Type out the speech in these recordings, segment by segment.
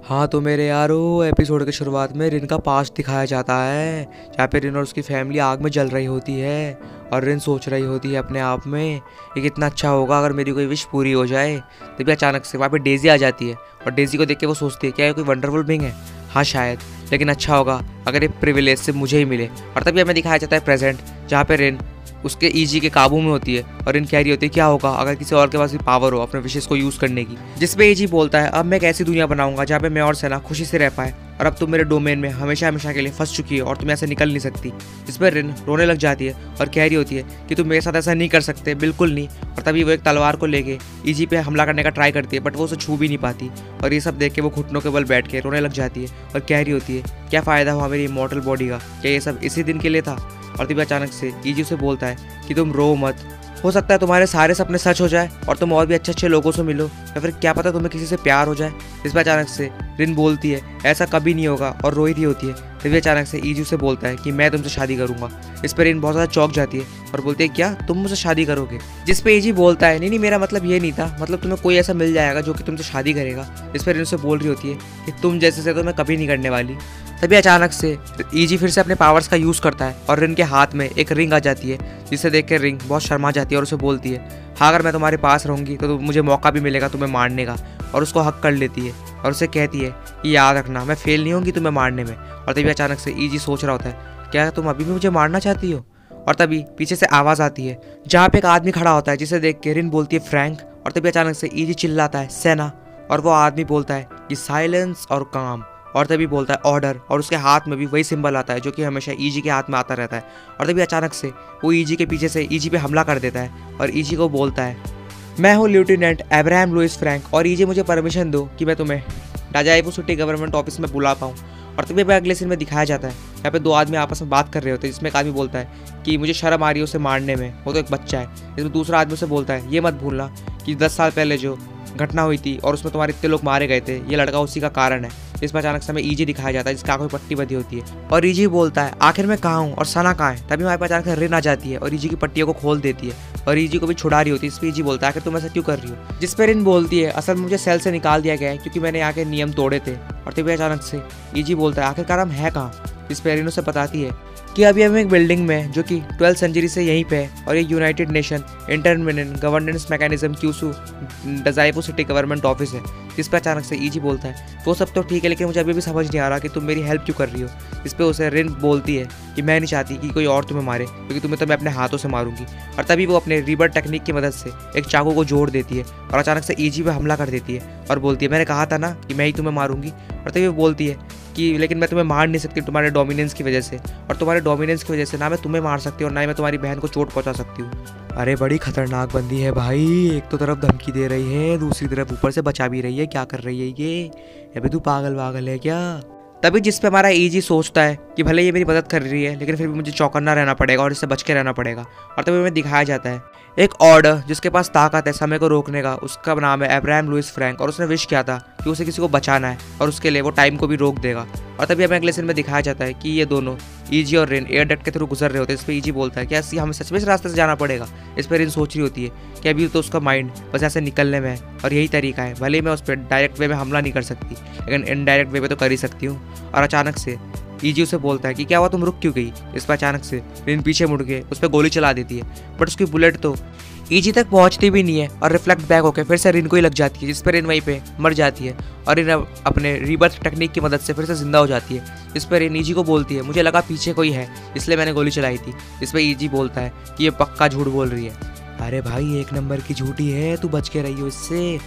हाँ तो मेरे यारो, एपिसोड की शुरुआत में रिन का पास्ट दिखाया जाता है, जहाँ पे रिन और उसकी फैमिली आग में जल रही होती है। और रिन सोच रही होती है अपने आप में ये कितना अच्छा होगा अगर मेरी कोई विश पूरी हो जाए। तभी अचानक से वहाँ पे डेजी आ जाती है और डेजी को देख के वो सोचती है क्या ये कोई वंडरफुल बीइंग है। हाँ शायद, लेकिन अच्छा होगा अगर ये प्रिविलेज से मुझे ही मिले। और तभी हमें दिखाया जाता है प्रेजेंट, जहाँ पे रिन उसके ईजी के काबू में होती है और इन कह रही होती है क्या होगा अगर किसी और के पास भी पावर हो अपने विशेष को यूज़ करने की। जिसपे ईजी बोलता है अब मैं एक ऐसी दुनिया बनाऊंगा जहाँ पे मैं और सेना खुशी से रह पाए, और अब तुम मेरे डोमेन में हमेशा हमेशा के लिए फंस चुकी है और तुम ऐसे निकल नहीं सकती। जिस पर रिन रोने लग जाती है और कह रही होती है कि तुम मेरे साथ ऐसा नहीं कर सकते, बिल्कुल नहीं। और तभी वो एक तलवार को लेके ईजी पे हमला करने का ट्राई करती है, बट वो उसे छू भी नहीं पाती। और ये सब देख के वो घुटनों के बल बैठ के रोने लग जाती है और कह रही होती है क्या फ़ायदा हुआ मेरी इमॉर्टल बॉडी का, क्या ये सब इसी दिन के लिए था। और तभी अचानक से ईजी उसे बोलता है कि तुम रो मत, हो सकता है तुम्हारे सारे सपने सच हो जाए और तुम और भी अच्छे अच्छे लोगों से मिलो, या फिर क्या पता तुम्हें किसी से प्यार हो जाए। इस पर अचानक से रिन बोलती है ऐसा कभी नहीं होगा और रो रही होती है। तभी अचानक से ईजी उसे बोलता है कि मैं तुमसे शादी करूंगा। इस पर रिन बहुत ज़्यादा चौंक जाती है और बोलती है क्या तुम मुझसे शादी करोगे। जिस पे ईजी बोलता है नहीं नहीं मेरा मतलब ये नहीं था, मतलब तुम्हें कोई ऐसा मिल जाएगा जो कि तुमसे शादी करेगा। इस पर रिन उसे बोल रही होती है कि तुम जैसे से तो मैं कभी नहीं करने वाली। तभी अचानक से ईजी फिर से अपने पावर्स का यूज़ करता है और रिन के हाथ में एक रिंग आ जाती है, जिसे देख कर रिंग बहुत शर्मा जाती है और उसे बोलती है हाँ अगर मैं तुम्हारे पास रहूँगी तो मुझे मौका भी मिलेगा तुम्हें मारने का। और उसको हक कर लेती है और उसे कहती है कि याद रखना मैं फेल नहीं होंगी तुम्हें मारने में। और तभी अचानक से ईजी सोच रहा होता है क्या तुम अभी भी मुझे मारना चाहती हो। और तभी पीछे से आवाज़ आती है जहाँ पे एक आदमी खड़ा होता है, जिसे देख के रिन बोलती है फ्रैंक। और तभी अचानक से ईजी चिल्लाता है सेना, और वो आदमी बोलता है कि साइलेंस और काम। और तभी बोलता है ऑर्डर, और उसके हाथ में भी वही सिंबल आता है जो कि हमेशा ईजी के हाथ में आता रहता है। और तभी अचानक से वो ईजी के पीछे से ईजी पे हमला कर देता है और ईजी को बोलता है मैं हूँ लेफ्टिनेंट अब्राहम लुइस फ्रैंक, और ईजी मुझे परमिशन दो कि मैं तुम्हें डाजाइपो सिटी गवर्नमेंट ऑफिस में बुला पाऊँ। और तभी अगले सीन में दिखाया जाता है यहाँ पे दो आदमी आपस में बात कर रहे होते हैं, जिसमें एक आदमी बोलता है कि मुझे शर्म आ रही है उसे मारने में, वो तो एक बच्चा है। इसमें दूसरा आदमी उसे बोलता है ये मत भूलना कि 10 साल पहले जो घटना हुई थी और उसमें तुम्हारे इतने लोग मारे गए थे, ये लड़का उसी का कारण है। इस पर अचानक से हमें ईजी दिखाया जाता है जिसकी आंखों में पट्टी बंधी होती है और ईजी बोलता है आखिर मैं कहाँ हूँ और सना कहाँ है। तभी हमारे पास अचानक से रिन आ जाती है और ईजी की पट्टियों को खोल देती है और ईजी को भी छुड़ा रही होती है। इस पर ईजी बोलता है आखिर तुम ऐसा क्यों कर रही हो। जिस पर रिन बोलती है असल में मुझे सेल से निकाल दिया गया है क्योंकि मैंने यहाँ के नियम तोड़े थे। और तभी अचानक से ईजी बोलता है आखिरकार हम है कहाँ। इस पर रिन उसे बताती है कि अभी हम एक बिल्डिंग में जो कि 12th सेंचुरी से यहीं पे है और ये United Nation intermittent governance mechanism क्यूसू डाजाइपो सिटी गवर्नमेंट ऑफिस है। जिस पर अचानक से ईजी बोलता है वो सब तो ठीक है, लेकिन मुझे अभी भी समझ नहीं आ रहा कि तुम मेरी हेल्प क्यों कर रही हो। इस पर उसे रिन बोलती है कि मैं नहीं चाहती कि कोई और तुम्हें मारे, क्योंकि तुम्हें तो मैं अपने हाथों से मारूंगी। और तभी वो अपने रीबर्थ टेक्निक की मदद से एक चाकू को जोड़ देती है और अचानक से ईजी पे हमला कर देती है और बोलती है मैंने कहा था ना कि मैं ही तुम्हें मारूंगी। और तभी वो बोलती है कि लेकिन मैं तुम्हें मार नहीं सकती तुम्हारे डोमिनेंस की वजह से, और तुम्हारे डोमिनेंस की वजह से ना मैं तुम्हें मार सकती हूँ और ना ही मैं तुम्हारी बहन को चोट पहुँचा सकती हूँ। अरे बड़ी खतरनाक बंदी है भाई, एक तो तरफ धमकी दे रही है, दूसरी तरफ ऊपर से बचा भी रही है। क्या कर रही है ये अबे तू पागल वागल है क्या। तभी जिस पे हमारा ईजी सोचता है कि भले ये मेरी मदद कर रही है लेकिन फिर भी मुझे चौकन्ना रहना पड़ेगा और इससे बच के रहना पड़ेगा। और तभी हमें दिखाया जाता है एक ऑर्डर जिसके पास ताकत है समय को रोकने का, उसका नाम है अब्राहम लुइस फ्रैंक, और उसने विश किया था कि उसे किसी को बचाना है और उसके लिए वो टाइम को भी रोक देगा। और तभी हमें अगले सीन में दिखाया जाता है कि ये दोनों ईजी और रिन एयर डक्ट के थ्रू गुजर रहे होते हैं। इस पर ईजी बोलता है कि हमें सच में इस रास्ते से जाना पड़ेगा। इस पर रिन सोच रही होती है कि अभी तो उसका माइंड बस ऐसे निकलने में है और यही तरीका है, भले मैं उस पर डायरेक्ट वे में हमला नहीं कर सकती लेकिन इनडायरेक्ट वे में तो कर ही सकती हूँ। और अचानक से ईजी उसे बोलता है कि क्या हुआ तुम रुक क्यों गई। इस पर अचानक से रिन पीछे मुड़ के उस पर गोली चला देती है, बट उसकी बुलेट तो ईजी तक पहुंचती भी नहीं है और रिफ्लेक्ट बैक होकर फिर से रिन को ही लग जाती है, जिस पर रिन वहीं पे मर जाती है और रिन अपने रीबर्थ टेक्निक की मदद से फिर से जिंदा हो जाती है। इस पर रिन ईजी को बोलती है मुझे लगा पीछे कोई है इसलिए मैंने गोली चलाई थी। इस पर ईजी बोलता है कि ये पक्का झूठ बोल रही है। अरे भाई एक नंबर की झूठी है, तू बच के रही हो इससे।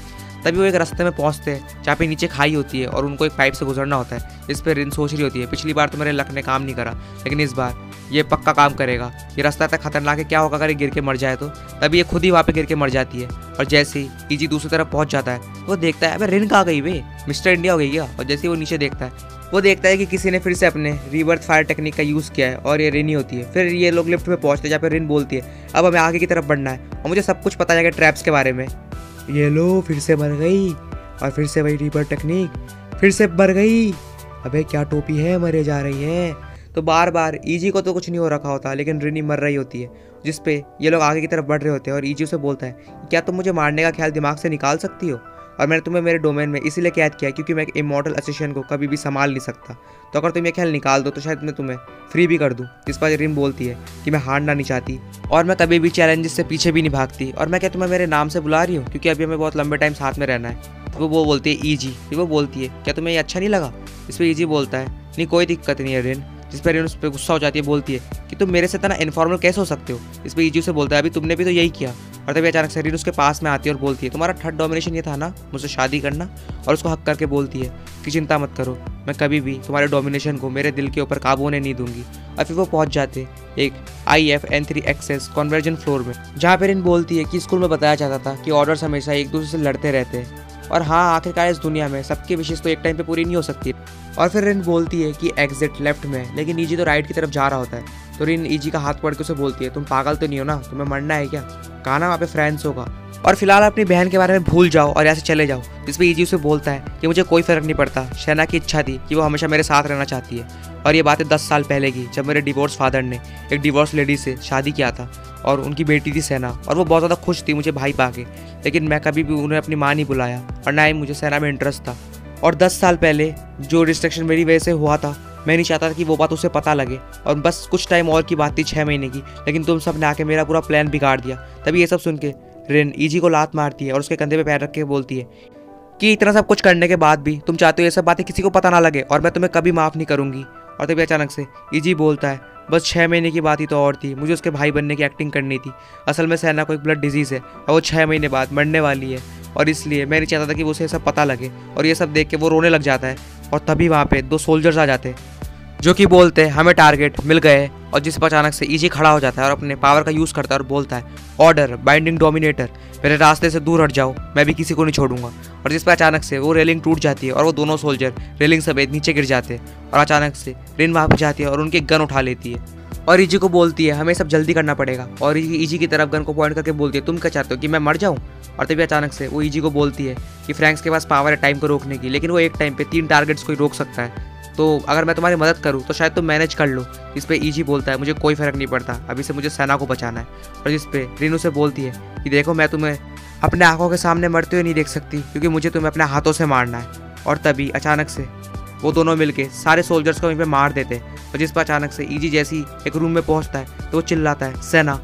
तभी वो एक रास्ते में पहुंचते हैं जहाँ पे नीचे खाई होती है और उनको एक पाइप से गुजरना होता है। इस पर रिन सोच रही होती है पिछली बार तो मेरे लक ने काम नहीं करा लेकिन इस बार ये पक्का काम करेगा, ये रास्ता इतना खतरनाक है, क्या होगा अगर ये गिर के मर जाए तो। तभी ये खुद ही वहाँ पे गिर के मर जाती है और जैसे ही ईजी दूसरी तरफ पहुँच जाता है वो देखता है अबे रिन कहाँ गई वे, मिस्टर इंडिया हो गई क्या। और जैसे ही वो नीचे देखता है वो देखता है कि किसी ने फिर से अपने रीबर्थ फायर टेक्निक का यूज़ किया है और ये रिन ही होती है। फिर ये लोग लिफ्ट में पहुँचते हैं जहाँ पे रिन बोलती है अब हमें आगे की तरफ बढ़ना है और मुझे सब कुछ पता है ट्रैप्स के बारे में। ये लो फिर से मर गई और फिर से वही रीबर्थ टेक्निक फिर से मर गई। अबे क्या टोपी है, मरे जा रही है। तो बार बार ईजी को तो कुछ नहीं हो रखा होता लेकिन रिनी मर रही होती है, जिस पे ये लोग आगे की तरफ बढ़ रहे होते हैं और ईजी उसे बोलता है क्या तुम मुझे मारने का ख्याल दिमाग से निकाल सकती हो। और मैंने तुम्हें मेरे डोमेन में इसीलिए कैद किया क्योंकि मैं एक इमॉर्टल असिस्टेंट को कभी भी संभाल नहीं सकता। तो अगर तुम ये ख्याल निकाल दो तो शायद मैं तुम्हें फ्री भी कर दूँ। जिस पर रिन बोलती है कि मैं हारना नहीं चाहती और मैं कभी भी चैलेंजेस से पीछे भी नहीं भागती। और मैं क्या तुम्हें मेरे नाम से बुला रही हूँ क्योंकि अभी हमें बहुत लंबे टाइम साथ में रहना है। तो वो बोलती है ईजी। फिर वो बोलती है क्या तुम्हें ये अच्छा नहीं लगा? इस पर ईजी बोलता है नहीं कोई दिक्कत नहीं है रिन। जिस पर रिन उस पर गुस्सा हो जाती है, बोलती है कि तुम मेरे से इतना इनफॉर्मल कैसे हो सकते हो? इस पर ईजी से बोलता है अभी तुमने भी तो यही किया। और तभी अचानक से रिन उसके पास में आती है और बोलती है तुम्हारा थर्ड डोमिनेशन ये था ना मुझसे शादी करना। और उसको हक करके बोलती है कि चिंता मत करो, मैं कभी भी तुम्हारे डोमिनेशन को मेरे दिल के ऊपर काबू होने नहीं दूंगी। और फिर वो पहुंच जाते एक IFN3 एक्सेस कन्वर्जन फ्लोर में, जहाँ पर रिन बोलती है कि स्कूल में बताया जाता था कि ऑर्डर्स हमेशा एक दूसरे से लड़ते रहते हैं। और हाँ, आखिरकार इस दुनिया में सबकी विशेष तो एक टाइम पे पूरी नहीं हो सकती। और फिर रिन बोलती है कि एग्जिट लेफ्ट में, लेकिन ईजी तो राइट की तरफ जा रहा होता है। तो रिन ईजी का हाथ पकड़ के उसे बोलती है तुम पागल तो नहीं हो ना, तुम्हें मरना है क्या? कहा ना वहाँ पे फ्रेंड्स होगा और फिलहाल अपनी बहन के बारे में भूल जाओ और यहाँ से चले जाओ। जिस पे ईजी उसे बोलता है कि मुझे कोई फर्क नहीं पड़ता, शहना की इच्छा थी कि वो हमेशा मेरे साथ रहना चाहती है। और ये बातें 10 साल पहले की, जब मेरे डिवोर्स फादर ने एक डिवोर्स लेडी से शादी किया था और उनकी बेटी थी सेना, और वो बहुत ज़्यादा खुश थी मुझे भाई पाके। लेकिन मैं कभी भी उन्हें अपनी माँ नहीं बुलाया और ना ही मुझे सेना में इंटरेस्ट था। और 10 साल पहले जो रिस्ट्रिक्शन मेरी वजह से हुआ था, मैं नहीं चाहता था कि वो बात उसे पता लगे। और बस कुछ टाइम और की बात थी, 6 महीने की, लेकिन तुम सब ने आके मेरा पूरा प्लान बिगाड़ दिया। तभी ये सब सुन के रिन ईजी को लात मारती है और उसके कंधे पे पैर रख के बोलती है कि इतना सब कुछ करने के बाद भी तुम चाहते हो ये सब बातें किसी को पता ना लगे और मैं तुम्हें कभी माफ़ नहीं करूँगी। और तभी अचानक से ईजी बोलता है बस 6 महीने की बात ही तो और थी, मुझे उसके भाई बनने की एक्टिंग करनी थी। असल में सेना को एक ब्लड डिजीज़ है और वो 6 महीने बाद मरने वाली है, और इसलिए मैं नहीं चाहता था कि उसे सब पता लगे। और ये सब देख के वो रोने लग जाता है। और तभी वहाँ पे 2 सोल्जर्स आ जाते हैं जो कि बोलते हैं हमें टारगेट मिल गए। और जिस पर अचानक से ईजी खड़ा हो जाता है और अपने पावर का यूज़ करता है और बोलता है ऑर्डर बाइंडिंग डोमिनेटर, मेरे रास्ते से दूर हट जाओ, मैं भी किसी को नहीं छोड़ूंगा। और जिस पर अचानक से वो रेलिंग टूट जाती है और वो दोनों सोल्जर रेलिंग समेत नीचे गिर जाते हैं। और अचानक से रिन वहाँ पर जाती है और उनकी गन उठा लेती है और ईजी को बोलती है हमें सब जल्दी करना पड़ेगा। और ईजी की तरफ गन को पॉइंट करके बोलती है तुम क्या चाहते हो कि मैं मर जाऊँ? और तभी अचानक से वो ईजी को बोलती है कि फ्रैंक्स के पास पावर है टाइम को रोकने की, लेकिन वो एक टाइम पे 3 टारगेट्स को ही रोक सकता है, तो अगर मैं तुम्हारी मदद करूँ तो शायद तुम मैनेज कर लो। इस पे ईजी बोलता है मुझे कोई फ़र्क नहीं पड़ता, अभी से मुझे सेना को बचाना है। और जिस पे रिन उसे बोलती है कि देखो मैं तुम्हें अपने आंखों के सामने मरते हुए नहीं देख सकती क्योंकि मुझे तुम्हें अपने हाथों से मारना है। और तभी अचानक से वो दोनों मिलके सारे सोल्जर्स को वहीं पे मार देते हैं। और जिस पर अचानक से ईजी जैसी एक रूम में पहुंचता है तो वो चिल्लाता है सेना,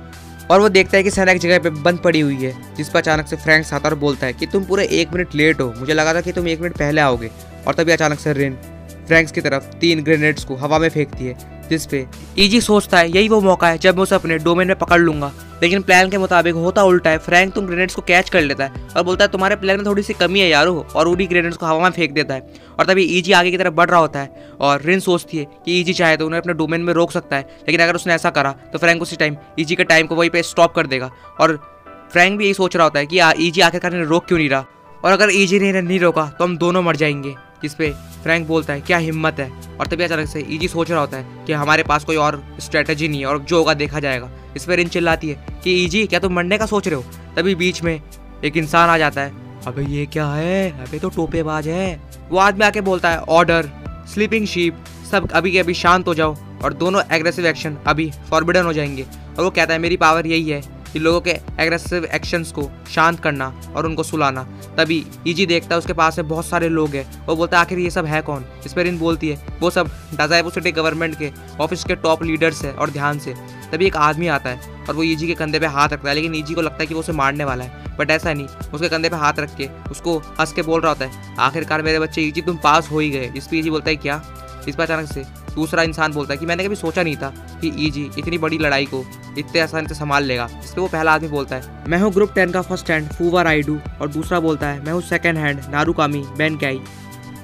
और वो देखता है कि सेना एक जगह पे बंद पड़ी हुई है। जिस पर अचानक से फ्रैंक्स आता और बोलता है कि तुम पूरे 1 मिनट लेट हो, मुझे लगा था कि तुम 1 मिनट पहले आओगे। और तभी अचानक से रिन फ्रैंक्स की तरफ 3 ग्रेनेड्स को हवा में फेंकती है, जिस पे ईजी सोचता है यही वो मौका है जब मैं उसे अपने डोमेन में पकड़ लूंगा। लेकिन प्लान के मुताबिक होता उल्टा है। फ्रैंक तुम ग्रेनेड्स को कैच कर लेता है और बोलता है तुम्हारे प्लान में थोड़ी सी कमी है यारो, और उन्हीं ग्रेनेड्स को हवा में फेंक देता है। और तभी ईजी आगे की तरफ बढ़ रहा होता है और रिन सोचती है कि ईजी चाहे तो उन्हें अपने डोमेन में रोक सकता है, लेकिन अगर उसने ऐसा करा तो फ्रैंक उसी टाइम ईजी के टाइम को वहीं पे स्टॉप कर देगा। और फ्रैंक भी यही सोच रहा होता है कि ईजी आखिरकार इन्हें रोक क्यों नहीं रहा, और अगर ईजी ने इन्हें नहीं रोका तो हम दोनों मर जाएंगे। जिस पे फ्रैंक बोलता है क्या हिम्मत है। और तभी अचानक से ईजी सोच रहा होता है कि हमारे पास कोई और स्ट्रेटजी नहीं है और जो होगा देखा जाएगा। इस पर रिन चिल्लाती है कि ईजी क्या तुम मरने का सोच रहे हो? तभी बीच में एक इंसान आ जाता है। अबे ये क्या है, अबे तो टोपेबाज है। वो आदमी आके बोलता है ऑर्डर स्लीपिंग शीप, सब अभी के अभी शांत हो जाओ और दोनों एग्रेसिव एक्शन अभी फॉरबिडन हो जाएंगे। और वो कहता है मेरी पावर यही है कि लोगों के एग्रेसिव एक्शंस को शांत करना और उनको सुलाना। तभी ईजी देखता है उसके पास में बहुत सारे लोग हैं। वो बोलता है आखिर ये सब है कौन? इस पर रिन बोलती है वो सब डाजाइबो सिटी गवर्नमेंट के ऑफिस के टॉप लीडर्स है। और ध्यान से तभी एक आदमी आता है और वो ईजी के कंधे पे हाथ रखता है, लेकिन ईजी को लगता है कि वो उसे मारने वाला है, बट ऐसा नहीं। उसके कंधे पे हाथ रख के उसको हंस के बोल रहा होता है आखिरकार मेरे बच्चे ईजी तुम पास हो ही गए। इस पर ईजी बोलता है क्या? इस पर अचानक से दूसरा इंसान बोलता है कि मैंने कभी सोचा नहीं था कि ईजी इतनी बड़ी लड़ाई को इतने आसानी से संभाल लेगा। इस पर वो पहला आदमी बोलता है मैं हूँ ग्रुप 10 का फर्स्ट हैंड फूवा राइडू, और दूसरा बोलता है मैं हूँ सेकंड हैंड नारुकामी बेनकाई।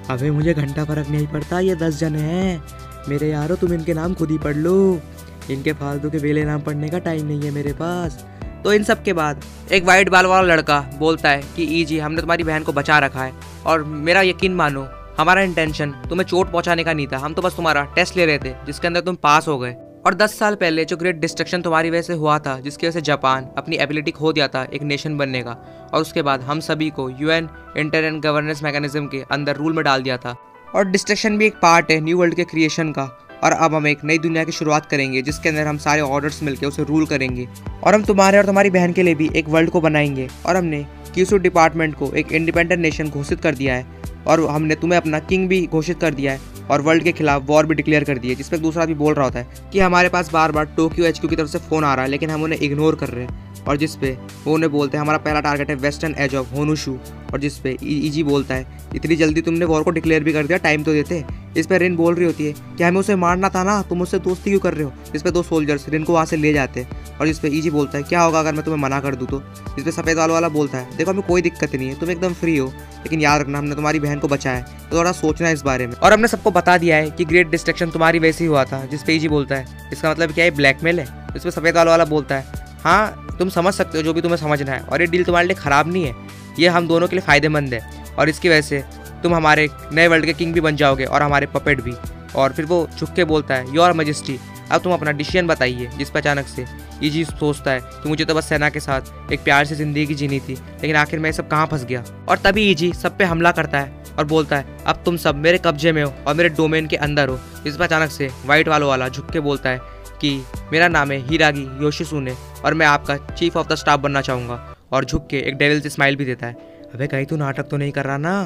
अबे मुझे घंटा फर्क नहीं पड़ता, ये 10 जने हैं मेरे यारो, तुम इनके नाम खुद ही पढ़ लो, इनके फालतू के वेले नाम पढ़ने का टाइम नहीं है मेरे पास। तो इन सब के बाद एक वाइट बाल वाला लड़का बोलता है कि ईजी हमने तुम्हारी बहन को बचा रखा है, और मेरा यकीन मानो हमारा इंटेंशन तुम्हें चोट पहुंचाने का नहीं था, हम तो बस तुम्हारा टेस्ट ले रहे थे जिसके अंदर तुम पास हो गए। और 10 साल पहले जो ग्रेट डिस्ट्रक्शन तुम्हारी वजह से हुआ था, जिसकी वजह से जापान अपनी एबिलिटी खो दिया था एक नेशन बनने का, और उसके बाद हम सभी को UN इंटर गवर्नेंस मैकेनिज्म के अंदर रूल में डाल दिया था। और डिस्ट्रक्शन भी एक पार्ट है न्यू वर्ल्ड के क्रिएशन का, और अब हम एक नई दुनिया की शुरुआत करेंगे जिसके अंदर हम सारे ऑर्डर्स मिलकर उसे रूल करेंगे, और हम तुम्हारे और तुम्हारी बहन के लिए भी एक वर्ल्ड को बनाएंगे। और हमने क्यूसू डिपार्टमेंट को एक इंडिपेंडेंट नेशन घोषित कर दिया है और हमने तुम्हें अपना किंग भी घोषित कर दिया है और वर्ल्ड के खिलाफ वॉर भी डिक्लेयर कर दी है। जिस पर दूसरा भी बोल रहा होता है कि हमारे पास बार बार टोक्यो HQ की तरफ से फ़ोन आ रहा है लेकिन हम उन्हें इग्नोर कर रहे हैं। और जिस पे वो उन्हें बोलते हैं हमारा पहला टारगेट है वेस्टर्न एज ऑफ होनुशु। और जिस पे ईजी बोलता है इतनी जल्दी तुमने वॉर को डिक्लेयर भी कर दिया, टाइम तो देते। इस पर रिन बोल रही होती है कि हमें उसे मारना था ना, तुम उससे दोस्ती क्यों कर रहे हो। जिस पे 2 सोल्जर्स रिन को वहाँ से ले जाते हैं। और जिस पे ईजी बोलता है क्या होगा अगर मैं तुम्हें मना कर दूँ तो। जिस पे सफ़ेद वाला बोलता है देखो हमें कोई दिक्कत नहीं है, तुम एकदम फ्री हो, लेकिन याद रखना हमने तुम्हारी बहन को बचाया है तो थोड़ा सोचना है इस बारे में। और हमने सबको बता दिया है कि ग्रेट डिस्ट्रक्शन तुम्हारी वैसे ही हुआ था। जिस पे ईजी बोलता है इसका मतलब क्या है, ब्लैकमेल है। इस पर सफ़ेद वाला बोलता है हाँ तुम समझ सकते हो जो भी तुम्हें समझना है, और ये डील तुम्हारे लिए ख़राब नहीं है, ये हम दोनों के लिए फ़ायदेमंद है और इसकी वजह से तुम हमारे नए वर्ल्ड के किंग भी बन जाओगे और हमारे पपेट भी। और फिर वो झुक के बोलता है योर मैजेस्टी अब तुम अपना डिसीजन बताइए। जिस पर अचानक से ईजी सोचता है कि मुझे तो बस सेना के साथ एक प्यार से ज़िंदगी जीनी थी, लेकिन आखिर मैं सब कहाँ फंस गया। और तभी ईजी सब पे हमला करता है और बोलता है अब तुम सब मेरे कब्जे में हो और मेरे डोमेन के अंदर हो। इस पर अचानक से वाइट वाला झुक के बोलता है कि मेरा नाम है हिरागी योशिसुने और मैं आपका चीफ ऑफ द स्टाफ बनना चाहूँगा। और झुक के एक डेविल से स्माइल भी देता है। अबे कहीं तू नाटक तो नहीं कर रहा ना।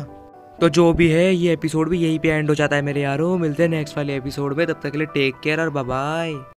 तो जो भी है ये एपिसोड भी यहीं पे एंड हो जाता है मेरे यारों। मिलते हैं नेक्स्ट वाले एपिसोड में, तब तक के लिए टेक केयर और बाय बाय।